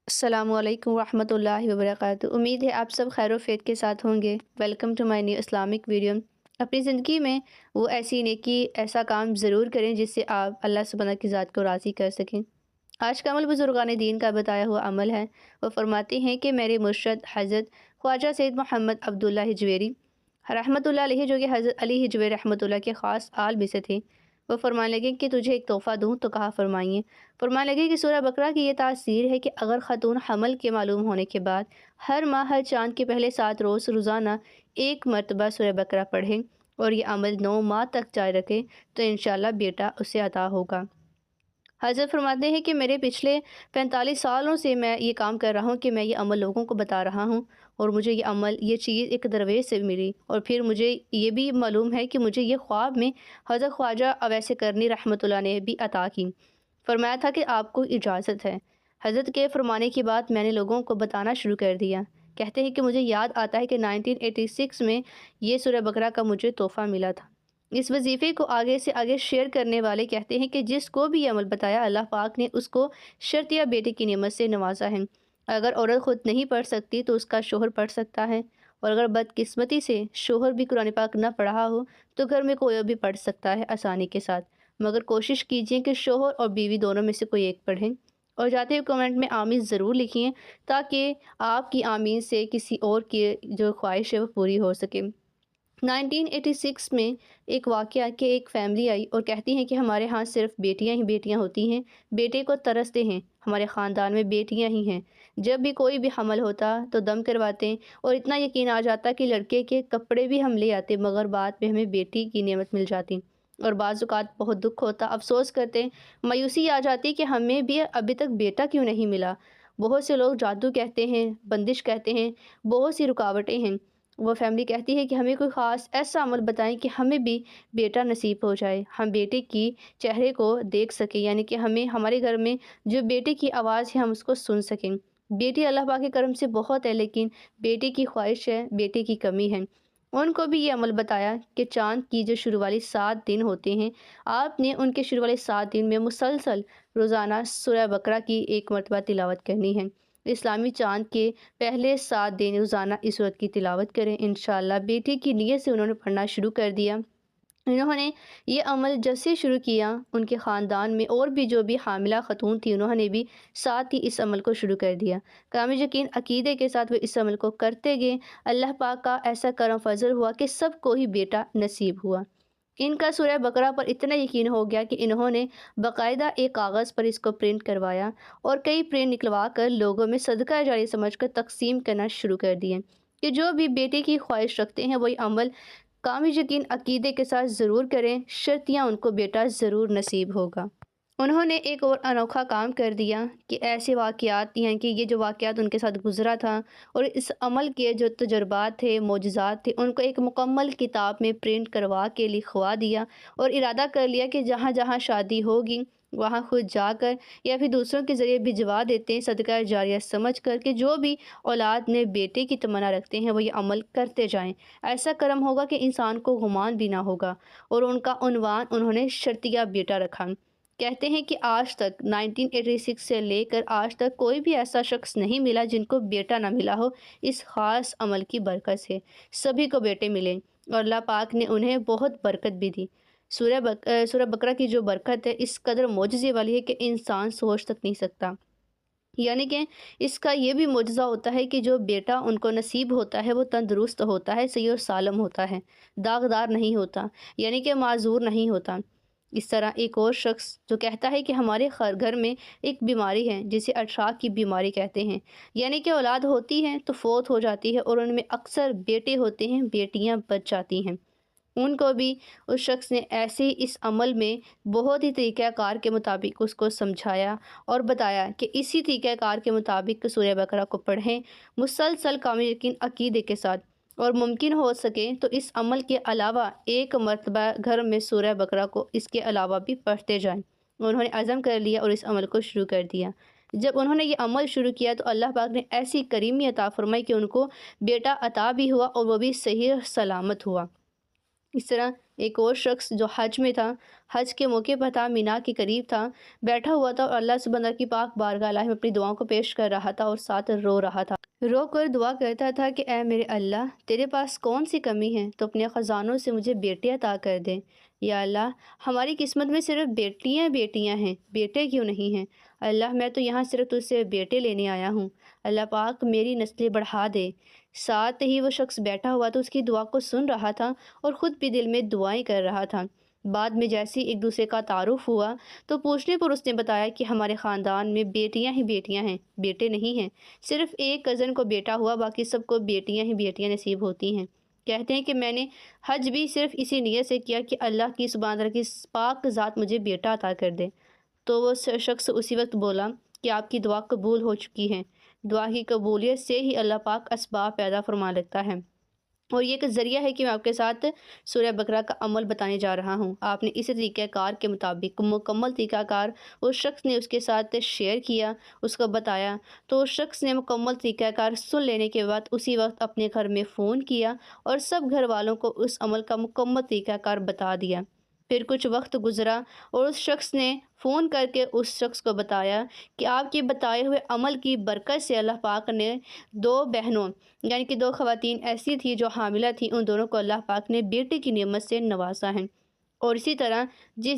السلام علیکم ورحمۃ اللہ وبرکاتہ۔ امید ہے آپ سب خیر و فیت کے ساتھ ہوں گے۔ Welcome to my new Islamic video. اپنی زندگی میں وہ ایسی نیکی ایسا کام ضرور کریں جس سے آپ اللہ سبحانہ کی ذات کو راضی کر سکیں۔ آج کا عمل بزرگان دین کا بتایا ہوا عمل ہے۔ وہ فرماتے ہیں کہ میرے مرشد حضرت خواجہ سید محمد عبداللہ ہجویری رحمۃ اللہ علیہ، جو کہ حضرت علی ہجویری رحمۃ اللہ کے خاص آل میں سے تھے، وہ فرمانے لگے کہ تجھے ایک تحفہ دوں تو کہا فرمائیے۔ فرمانے لگے کہ سورہ بقرہ کی یہ تاثیر ہے کہ اگر خاتون حمل کے معلوم ہونے کے بعد ہر ماہ ہر چاند کے پہلے 7 روز روزانہ ایک مرتبہ سورہ بقرہ پڑھیں اور یہ عمل 9 ماہ تک جاری رکھے تو انشاءاللہ بیٹا اسے عطا ہوگا۔ حضرت فرماتے ہیں کہ میرے پچھلے 45 سالوں سے میں یہ کام کر رہا ہوں کہ میں یہ عمل لوگوں کو بتا رہا ہوں، اور مجھے یہ عمل یہ چیز ایک درویش سے ملی، اور پھر مجھے یہ بھی معلوم ہے کہ مجھے یہ خواب میں حضرت خواجہ اویس کرنی رحمۃ اللہ نے بھی عطا کی۔ فرمایا تھا کہ آپ کو اجازت ہے۔ حضرت کے فرمانے کی بات میں نے لوگوں کو بتانا شروع کر دیا۔ کہتے ہیں کہ مجھے یاد آتا ہے کہ 1986 میں یہ سورہ بقرہ کا مجھے تحفہ ملا تھا۔ اس وظیفے کو آگے سے آگے شیئر کرنے والے کہتے ہیں کہ جس کو بھی یہ عمل بتایا، اللہ پاک نے اس کو شرط یا بیٹے کی نعمت سے نوازا ہے۔ اگر عورت خود نہیں پڑھ سکتی تو اس کا شوہر پڑھ سکتا ہے، اور اگر بدقسمتی سے شوہر بھی قرآن پاک نہ پڑھا ہو تو گھر میں کوئی بھی پڑھ سکتا ہے آسانی کے ساتھ، مگر کوشش کیجئے کہ شوہر اور بیوی دونوں میں سے کوئی ایک پڑھیں۔ اور جاتے ہوئے کمنٹ میں آمین ضرور لکھیں تاکہ آپ کی آمین سے کسی اور کی جو خواہش ہے وہ پوری ہو سکے۔ 1986 میں ایک واقعہ کہ ایک فیملی آئی اور کہتی ہیں کہ ہمارے ہاں صرف بیٹیاں ہی بیٹیاں ہوتی ہیں، بیٹے کو ترستے ہیں، ہمارے خاندان میں بیٹیاں ہی ہیں۔ جب بھی کوئی بھی حمل ہوتا تو دم کرواتے ہیں، اور اتنا یقین آ جاتا کہ لڑکے کے کپڑے بھی ہم لے آتے، مگر بعد میں ہمیں بیٹی کی نعمت مل جاتی، اور بعض اوقات بہت دکھ ہوتا، افسوس کرتے، مایوسی آ جاتی کہ ہمیں بھی ابھی تک بیٹا کیوں نہیں ملا۔ بہت سے لوگ جادو کہتے ہیں، بندش کہتے ہیں، بہت سی رکاوٹیں ہیں۔ وہ فیملی کہتی ہے کہ ہمیں کوئی خاص ایسا عمل بتائیں کہ ہمیں بھی بیٹا نصیب ہو جائے، ہم بیٹے کی چہرے کو دیکھ سکیں، یعنی کہ ہمیں ہمارے گھر میں جو بیٹے کی آواز ہے ہم اس کو سن سکیں۔ بیٹی اللہ پاک کے کرم سے بہت ہے، لیکن بیٹے کی خواہش ہے، بیٹے کی کمی ہے۔ ان کو بھی یہ عمل بتایا کہ چاند کی جو شروع والی 7 دن ہوتے ہیں، آپ نے ان کے شروع والے 7 دن میں مسلسل روزانہ سورہ بقرہ کی ایک مرتبہ تلاوت کرنی ہے۔ اسلامی چاند کے پہلے 7 دن روزانہ اس سورت کی تلاوت کریں۔ انشاءاللہ بیٹی کی نیت سے انہوں نے پڑھنا شروع کر دیا۔ انہوں نے یہ عمل جب سے شروع کیا، ان کے خاندان میں اور بھی جو بھی حاملہ خاتون تھی انہوں نے بھی ساتھ ہی اس عمل کو شروع کر دیا۔ کامل یقین عقیدے کے ساتھ وہ اس عمل کو کرتے گئے۔ اللہ پاک کا ایسا کرم فضل ہوا کہ سب کو ہی بیٹا نصیب ہوا۔ ان کا سورہ بقرہ پر اتنا یقین ہو گیا کہ انہوں نے باقاعدہ ایک کاغذ پر اس کو پرنٹ کروایا اور کئی پرنٹ نکلوا کر لوگوں میں صدقہ جاری سمجھ کر تقسیم کرنا شروع کر دیے کہ جو بھی بیٹے کی خواہش رکھتے ہیں وہی عمل کامل یقین عقیدے کے ساتھ ضرور کریں، شرطیاں ان کو بیٹا ضرور نصیب ہوگا۔ انہوں نے ایک اور انوکھا کام کر دیا کہ ایسے واقعات ہیں کہ یہ جو واقعات ان کے ساتھ گزرا تھا اور اس عمل کے جو تجربات تھے، معجزات تھے، ان کو ایک مکمل کتاب میں پرنٹ کروا کے لکھوا دیا، اور ارادہ کر لیا کہ جہاں جہاں شادی ہوگی وہاں خود جا کر یا پھر دوسروں کے ذریعے بھجوا دیتے ہیں، صدقہ جاریہ سمجھ کر کہ جو بھی اولاد میں بیٹے کی تمنا رکھتے ہیں وہ یہ عمل کرتے جائیں۔ ایسا کرم ہوگا کہ انسان کو گمان بھی نہ ہوگا، اور ان کا عنوان انہوں نے شرطیہ بیٹا رکھا۔ کہتے ہیں کہ آج تک 1986 سے لے کر آج تک کوئی بھی ایسا شخص نہیں ملا جن کو بیٹا نہ ملا ہو اس خاص عمل کی برکت سے۔ سبھی کو بیٹے ملے اور اللہ پاک نے انہیں بہت برکت بھی دی۔ سورہ بقرہ کی جو برکت ہے اس قدر معجزے والی ہے کہ انسان سوچ تک نہیں سکتا۔ یعنی کہ اس کا یہ بھی معجزہ ہوتا ہے کہ جو بیٹا ان کو نصیب ہوتا ہے وہ تندرست ہوتا ہے، صحیح اور سالم ہوتا ہے، داغدار نہیں ہوتا، یعنی کہ معذور نہیں ہوتا۔ اس طرح ایک اور شخص جو کہتا ہے کہ ہمارے گھر میں ایک بیماری ہے جسے اٹراک کی بیماری کہتے ہیں، یعنی کہ اولاد ہوتی ہے تو فوت ہو جاتی ہے، اور ان میں اکثر بیٹے ہوتے ہیں، بیٹیاں بچ جاتی ہیں۔ ان کو بھی اس شخص نے ایسے ہی اس عمل میں بہت ہی طریقہ کار کے مطابق اس کو سمجھایا اور بتایا کہ اسی طریقہ کار کے مطابق سورہ بقرہ کو پڑھیں مسلسل کامل یقین عقیدے کے ساتھ، اور ممکن ہو سکے تو اس عمل کے علاوہ ایک مرتبہ گھر میں سورہ بقرہ کو اس کے علاوہ بھی پڑھتے جائیں۔ انہوں نے عزم کر لیا اور اس عمل کو شروع کر دیا۔ جب انہوں نے یہ عمل شروع کیا تو اللہ پاک نے ایسی کریمی عطا فرمائی کہ ان کو بیٹا عطا بھی ہوا اور وہ بھی صحیح سلامت ہوا۔ اس طرح ایک اور شخص جو حج میں تھا، حج کے موقع پر تھا، مینا کے قریب تھا، بیٹھا ہوا تھا اور اللہ سبحانہ کی پاک بارگاہ میں اپنی دعاؤں کو پیش کر رہا تھا اور ساتھ رو رہا تھا۔ رو کر دعا کرتا تھا کہ اے میرے اللہ، تیرے پاس کون سی کمی ہے تو اپنے خزانوں سے مجھے بیٹے عطا کر دے۔ یا اللہ، ہماری قسمت میں صرف بیٹیاں بیٹیاں ہیں، بیٹے کیوں نہیں ہیں؟ اللہ، میں تو یہاں صرف تجھ سے بیٹے لینے آیا ہوں، اللہ پاک میری نسلیں بڑھا دے۔ ساتھ ہی وہ شخص بیٹھا ہوا تو اس کی دعا کو سن رہا تھا اور خود بھی دل میں دعائیں کر رہا تھا۔ بعد میں جیسے ایک دوسرے کا تعارف ہوا تو پوچھنے پر اس نے بتایا کہ ہمارے خاندان میں بیٹیاں ہی بیٹیاں ہیں، بیٹے نہیں ہیں، صرف ایک کزن کو بیٹا ہوا، باقی سب کو بیٹیاں ہی بیٹیاں نصیب ہوتی ہیں۔ کہتے ہیں کہ میں نے حج بھی صرف اسی نیت سے کیا کہ اللہ کی سبحانہ تعالیٰ کی پاک ذات مجھے بیٹا عطا کر دے۔ تو وہ شخص اسی وقت بولا کہ آپ کی دعا قبول ہو چکی ہے۔ دعا کی قبولیت سے ہی اللہ پاک اسباب پیدا فرما لگتا ہے، اور یہ ایک ذریعہ ہے کہ میں آپ کے ساتھ سورہ بقرہ کا عمل بتانے جا رہا ہوں۔ آپ نے اسی طریقہ کار کے مطابق مکمل طریقہ کار اس شخص نے اس کے ساتھ شیئر کیا، اس کو بتایا، تو اس شخص نے مکمل طریقہ کار سن لینے کے بعد اسی وقت اپنے گھر میں فون کیا اور سب گھر والوں کو اس عمل کا مکمل طریقہ کار بتا دیا۔ پھر کچھ وقت گزرا اور اس شخص نے فون کر کے اس شخص کو بتایا کہ آپ کے بتائے ہوئے عمل کی برکت سے اللہ پاک نے دو بہنوں، یعنی کہ دو خواتین ایسی تھیں جو حاملہ تھیں، ان دونوں کو اللہ پاک نے بیٹے کی نعمت سے نوازا ہے۔ اور اسی طرح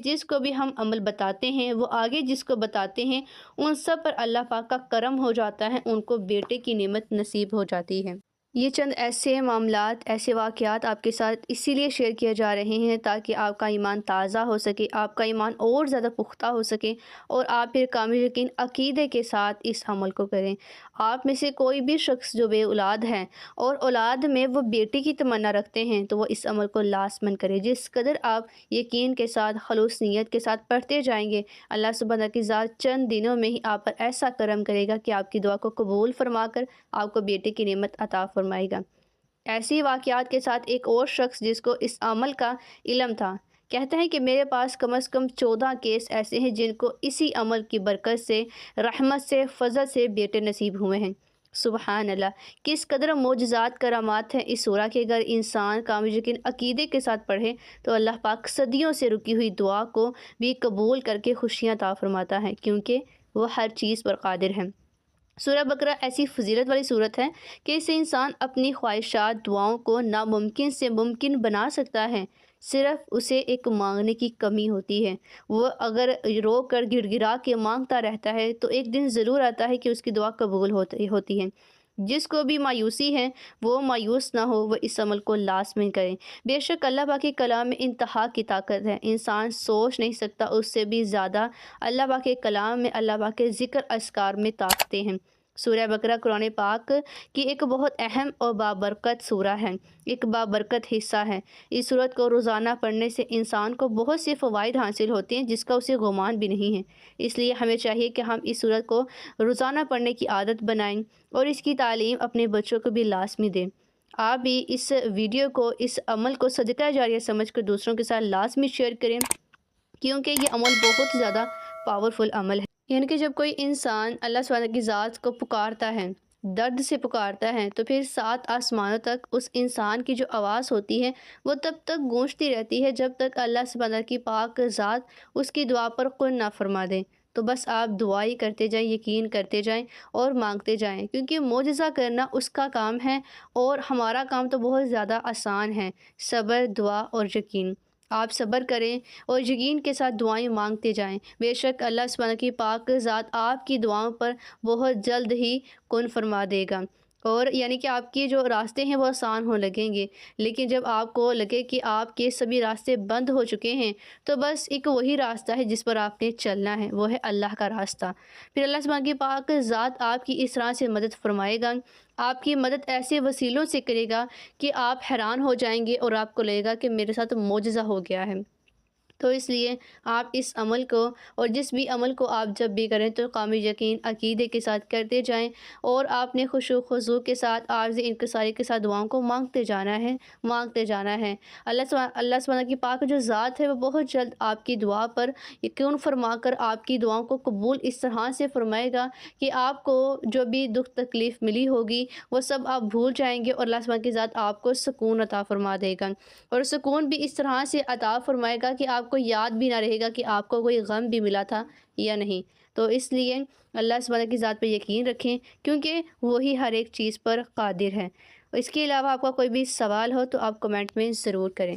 جس کو بھی ہم عمل بتاتے ہیں، وہ آگے جس کو بتاتے ہیں، ان سب پر اللہ پاک کا کرم ہو جاتا ہے، ان کو بیٹے کی نعمت نصیب ہو جاتی ہے۔ یہ چند ایسے معاملات، ایسے واقعات آپ کے ساتھ اسی لیے شیئر کیے جا رہے ہیں تاکہ آپ کا ایمان تازہ ہو سکے، آپ کا ایمان اور زیادہ پختہ ہو سکے اور آپ پھر کامل یقین عقیدے کے ساتھ اس عمل کو کریں۔ آپ میں سے کوئی بھی شخص جو بے اولاد ہے اور اولاد میں وہ بیٹی کی تمنا رکھتے ہیں تو وہ اس عمل کو لازماً کرے۔ جس قدر آپ یقین کے ساتھ، خلوص نیت کے ساتھ پڑھتے جائیں گے، اللہ سبحانہ کی ذات چند دنوں میں ہی آپ پر ایسا کرم کرے گا کہ آپ کی دعا کو قبول فرما کر آپ کو بیٹے کی نعمت عطا فرمائے گا۔ ایسی واقعات کے ساتھ ایک اور شخص جس کو اس عمل کا علم تھا، کہتا ہے کہ میرے پاس کم از کم 14 کیس ایسے ہیں جن کو اسی عمل کی برکت سے، رحمت سے، فضل سے بیٹے نصیب ہوئے ہیں۔ سبحان اللہ، کس قدر معجزات کرامات ہیں اس سورہ کے۔ اگر انسان کامل یقین عقیدے کے ساتھ پڑھے تو اللہ پاک صدیوں سے رکی ہوئی دعا کو بھی قبول کر کے خوشیاں عطا فرماتا ہے، کیونکہ وہ ہر چیز پر قادر ہے۔ سورہ بقرہ ایسی فضیلت والی صورت ہے کہ اس سے انسان اپنی خواہشات، دعاؤں کو ناممکن سے ممکن بنا سکتا ہے، صرف اسے ایک مانگنے کی کمی ہوتی ہے۔ وہ اگر رو کر گڑ گڑا کے مانگتا رہتا ہے تو ایک دن ضرور آتا ہے کہ اس کی دعا قبول ہوتی ہے۔ جس کو بھی مایوسی ہے وہ مایوس نہ ہو، وہ اس عمل کو لازماً کریں۔ بے شک اللہ پاک کے کلام میں انتہا کی طاقت ہے، انسان سوچ نہیں سکتا، اس سے بھی زیادہ اللہ پاک کے کلام میں، اللہ پاک کے ذکر اذکار میں طاقتیں ہیں۔ سورہ بقرہ قرآن پاک کی ایک بہت اہم اور بابرکت سورہ ہے، ایک بابرکت حصہ ہے۔ اس سورت کو روزانہ پڑھنے سے انسان کو بہت سے فوائد حاصل ہوتے ہیں جس کا اسے گمان بھی نہیں ہے۔ اس لیے ہمیں چاہیے کہ ہم اس سورت کو روزانہ پڑھنے کی عادت بنائیں اور اس کی تعلیم اپنے بچوں کو بھی لازمی دیں۔ آپ بھی اس ویڈیو کو، اس عمل کو صدقہ جاریہ سمجھ کر دوسروں کے ساتھ لازمی شیئر کریں، کیونکہ یہ عمل بہت زیادہ پاورفل عمل ہے۔ یعنی کہ جب کوئی انسان اللہ سبحانہ کی ذات کو پکارتا ہے، درد سے پکارتا ہے، تو پھر 7 آسمانوں تک اس انسان کی جو آواز ہوتی ہے وہ تب تک گونجتی رہتی ہے جب تک اللہ سبحانہ کی پاک ذات اس کی دعا پر قبول نہ فرما دے۔ تو بس آپ دعائی کرتے جائیں، یقین کرتے جائیں اور مانگتے جائیں، کیونکہ معجزہ کرنا اس کا کام ہے اور ہمارا کام تو بہت زیادہ آسان ہے۔ صبر، دعا اور یقین، آپ صبر کریں اور یقین کے ساتھ دعائیں مانگتے جائیں۔ بے شک اللہ سبحانہ کی پاک ذات آپ کی دعاؤں پر بہت جلد ہی کن فرما دے گا، اور یعنی کہ آپ کی جو راستے ہیں وہ آسان ہو لگیں گے۔ لیکن جب آپ کو لگے کہ آپ کے سبھی راستے بند ہو چکے ہیں تو بس ایک وہی راستہ ہے جس پر آپ نے چلنا ہے، وہ ہے اللہ کا راستہ۔ پھر اللہ سبحانہ کی پاک ذات آپ کی اس طرح سے مدد فرمائے گا، آپ کی مدد ایسے وسیلوں سے کرے گا کہ آپ حیران ہو جائیں گے اور آپ کو لگے گا کہ میرے ساتھ معجزہ ہو گیا ہے۔ تو اس لیے آپ اس عمل کو اور جس بھی عمل کو آپ جب بھی کریں تو کامل یقین عقیدے کے ساتھ کرتے جائیں، اور آپ نے خشوع و خضوع کے ساتھ عارض انکساری کے ساتھ دعاؤں کو مانگتے جانا ہے۔ اللہ سبحانہ کی پاک جو ذات ہے وہ بہت جلد آپ کی دعا پر یقین فرما کر آپ کی دعاؤں کو قبول اس طرح سے فرمائے گا کہ آپ کو جو بھی دکھ تکلیف ملی ہوگی وہ سب آپ بھول جائیں گے، اور اللہ سبحانہ کی ذات آپ کو سکون عطا فرما دے گا، اور سکون بھی اس طرح سے عطا فرمائے گا کہ آپ کو یاد بھی نہ رہے گا کہ آپ کو کوئی غم بھی ملا تھا یا نہیں۔ تو اس لیے اللہ سبحانہ کی ذات پہ یقین رکھیں، کیونکہ وہی ہر ایک چیز پر قادر ہے۔ اس کے علاوہ آپ کا کوئی بھی سوال ہو تو آپ کمنٹ میں ضرور کریں۔